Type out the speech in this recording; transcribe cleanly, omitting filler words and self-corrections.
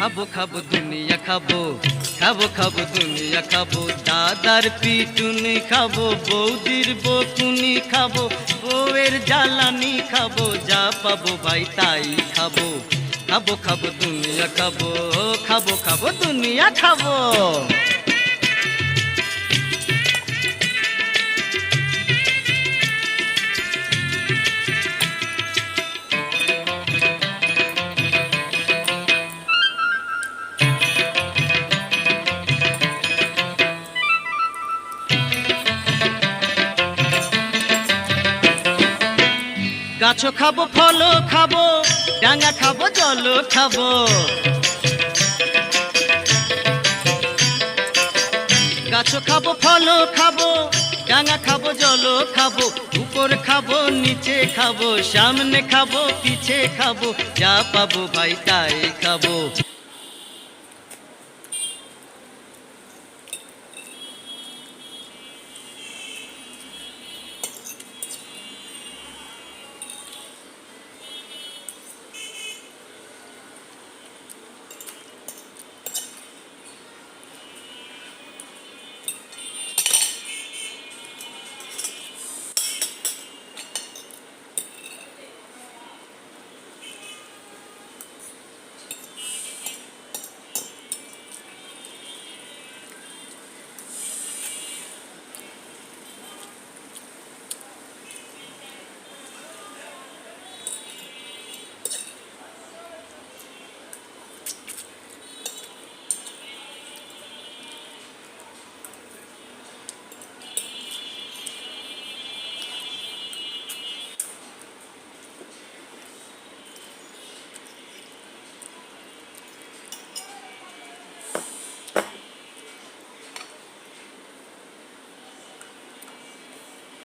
খাবো খাবো দুনিয়া খাবো, খাবো খাবো দুনিয়া খাবো, দাদার পিটুনি খাবো, বৌদির বকুনি খাবো, বউয়ের জ্বালানি খাবো, যা পাবো ভাই তাই খাবো। খাবো খাবো দুনিয়া খাবো, খাবো খাবো দুনিয়া খাবো। গাছও খাবো ফলও খাবো, ডাঙা খাবো জলও খাবো, গাছও খাবো ফলও খাবো, ডাঙা খাবো জলও খাবো, উপর খাবো নিচে খাবো, সামনে খাবো পিছে খাবো, যা পাবো ভাই তাই খাবো।